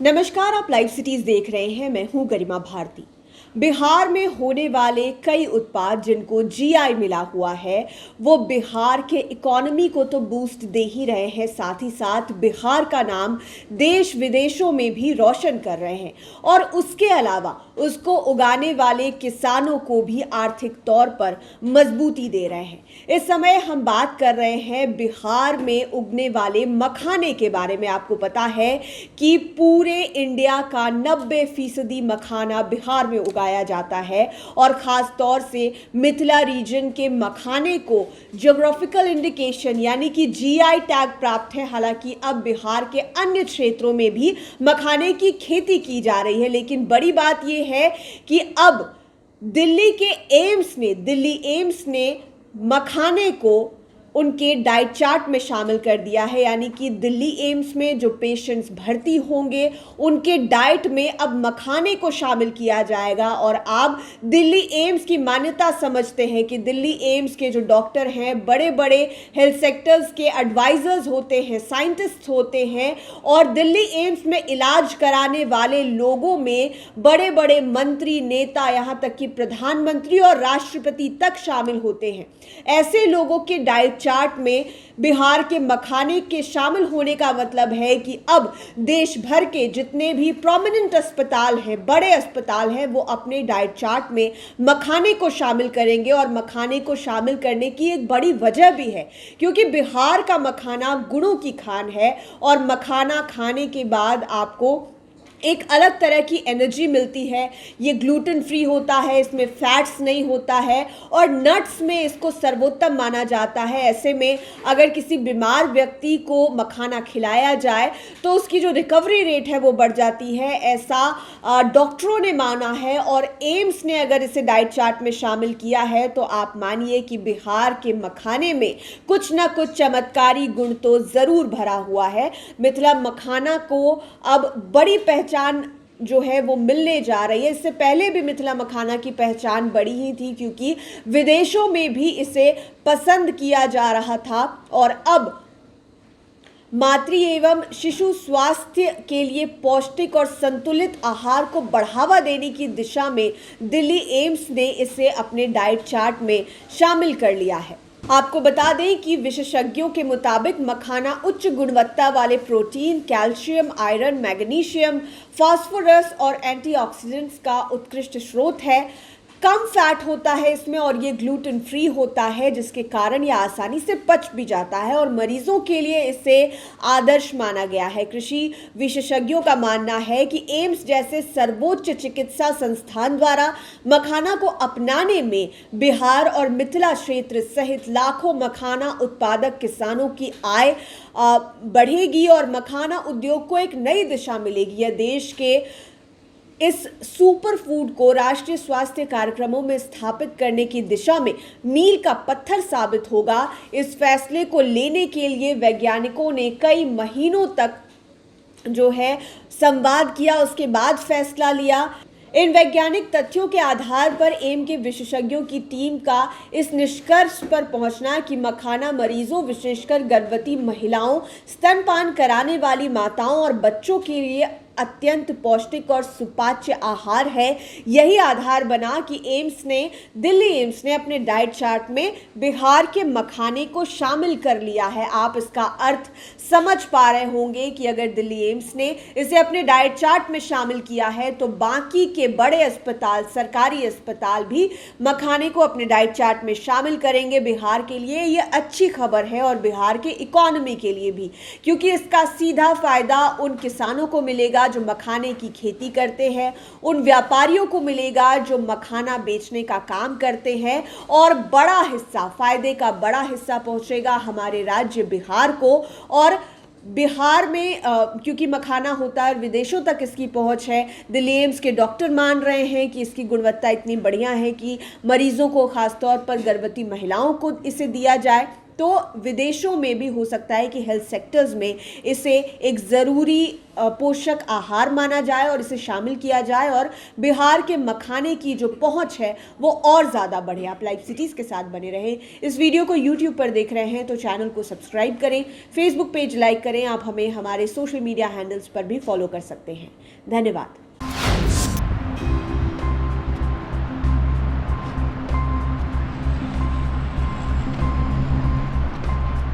नमस्कार, आप live cities देख रहे हैं। मैं हूं गरिमा भारती। बिहार में होने वाले कई उत्पाद जिनको जीआई मिला हुआ है वो बिहार के इकोनॉमी को तो बूस्ट दे ही रहे हैं, साथ ही साथ बिहार का नाम देश विदेशों में भी रोशन कर रहे हैं और उसके अलावा उसको उगाने वाले किसानों को भी आर्थिक तौर पर मजबूती दे रहे हैं। इस समय हम बात कर रहे हैं बिहार में उगने वाले मखाने के बारे में। आपको पता है कि पूरे इंडिया का 90% मखाना बिहार में उगाया जाता है और ख़ास तौर से मिथिला रीजन के मखाने को ज्योग्राफिकल इंडिकेशन यानी कि जीआई टैग प्राप्त है। हालांकि अब बिहार के अन्य क्षेत्रों में भी मखाने की खेती की जा रही है, लेकिन बड़ी बात यह है कि अब दिल्ली एम्स ने मखाने को उनके डाइट चार्ट में शामिल कर दिया है। यानी कि दिल्ली एम्स में जो पेशेंट्स भर्ती होंगे उनके डाइट में अब मखाने को शामिल किया जाएगा। और आप दिल्ली एम्स की मान्यता समझते हैं कि दिल्ली एम्स के जो डॉक्टर हैं बड़े बड़े हेल्थ सेक्टर्स के एडवाइजर्स होते हैं, साइंटिस्ट होते हैं और दिल्ली एम्स में इलाज कराने वाले लोगों में बड़े बड़े मंत्री, नेता, यहाँ तक कि प्रधानमंत्री और राष्ट्रपति तक शामिल होते हैं। ऐसे लोगों के डाइट चार्ट में बिहार के मखाने के शामिल होने का मतलब है कि अब देश भर के जितने भी प्रोमिनेंट अस्पताल हैं, बड़े अस्पताल हैं, वो अपने डाइट चार्ट में मखाने को शामिल करेंगे। और मखाने को शामिल करने की एक बड़ी वजह भी है क्योंकि बिहार का मखाना गुणों की खान है और मखाना खाने के बाद आपको एक अलग तरह की एनर्जी मिलती है। ये ग्लूटेन फ्री होता है, इसमें फैट्स नहीं होता है और नट्स में इसको सर्वोत्तम माना जाता है। ऐसे में अगर किसी बीमार व्यक्ति को मखाना खिलाया जाए तो उसकी जो रिकवरी रेट है वो बढ़ जाती है, ऐसा डॉक्टरों ने माना है। और एम्स ने अगर इसे डाइट चार्ट में शामिल किया है तो आप मानिए कि बिहार के मखाने में कुछ ना कुछ चमत्कारी गुण तो ज़रूर भरा हुआ है। मिथिला मखाना को अब बड़ी पहचान जो है वो मिलने जा रही है। इससे पहले भी मिथिला मखाना की पहचान बड़ी ही थी क्योंकि विदेशों में भी इसे पसंद किया जा रहा था। और अब मातृ एवं शिशु स्वास्थ्य के लिए पौष्टिक और संतुलित आहार को बढ़ावा देने की दिशा में दिल्ली एम्स ने इसे अपने डाइट चार्ट में शामिल कर लिया है। आपको बता दें कि विशेषज्ञों के मुताबिक मखाना उच्च गुणवत्ता वाले protein, calcium, iron, magnesium, phosphorus और एंटीऑक्सीडेंट्स का उत्कृष्ट स्रोत है। कम फैट होता है इसमें और ये ग्लूटेन फ्री होता है जिसके कारण ये आसानी से पच भी जाता है और मरीजों के लिए इसे आदर्श माना गया है। कृषि विशेषज्ञों का मानना है कि एम्स जैसे सर्वोच्च चिकित्सा संस्थान द्वारा मखाना को अपनाने में बिहार और मिथिला क्षेत्र सहित लाखों मखाना उत्पादक किसानों की आय बढ़ेगी और मखाना उद्योग को एक नई दिशा मिलेगी। यह देश के इस सुपर फूड को राष्ट्रीय स्वास्थ्य कार्यक्रमों में स्थापित करने की दिशा में मील का पत्थर साबित होगा। इस फैसले को लेने के लिए वैज्ञानिकों ने कई महीनों तक जो है संवाद किया, उसके बाद फैसला लिया। इन वैज्ञानिक तथ्यों के आधार पर एम के विशेषज्ञों की टीम का इस निष्कर्ष पर पहुंचना कि मखाना मरीजों, विशेषकर गर्भवती महिलाओं, स्तनपान कराने वाली माताओं और बच्चों के लिए अत्यंत पौष्टिक और सुपाच्य आहार है। यही आधार बना कि दिल्ली एम्स ने अपने डाइट चार्ट में बिहार के मखाने को शामिल कर लिया है। आप इसका अर्थ समझ पा रहे होंगे कि अगर दिल्ली एम्स ने इसे अपने डाइट चार्ट में शामिल किया है तो बाकी के बड़े अस्पताल, सरकारी अस्पताल भी मखाने को अपने डाइट चार्ट में शामिल करेंगे। बिहार के लिए ये अच्छी खबर है और बिहार के इकोनॉमी के लिए भी, क्योंकि इसका सीधा फायदा उन किसानों को मिलेगा जो मखाने की खेती करते हैं, उन व्यापारियों को मिलेगा जो मखाना बेचने का काम करते हैं और बड़ा हिस्सा, फायदे का बड़ा हिस्सा पहुंचेगा हमारे राज्य बिहार को। और बिहार में क्योंकि मखाना होता है और विदेशों तक इसकी पहुंच है, दिल्ली एम्स के डॉक्टर मान रहे हैं कि इसकी गुणवत्ता इतनी बढ़िया है कि मरीजों को, खासतौर पर गर्भवती महिलाओं को इसे दिया जाए तो विदेशों में भी हो सकता है कि हेल्थ सेक्टर्स में इसे एक ज़रूरी पोषक आहार माना जाए और इसे शामिल किया जाए और बिहार के मखाने की जो पहुंच है वो और ज़्यादा बढ़े। आप लाइव सिटीज़ के साथ बने रहें। इस वीडियो को यूट्यूब पर देख रहे हैं तो चैनल को सब्सक्राइब करें, फेसबुक पेज लाइक करें। आप हमें हमारे सोशल मीडिया हैंडल्स पर भी फॉलो कर सकते हैं। धन्यवाद।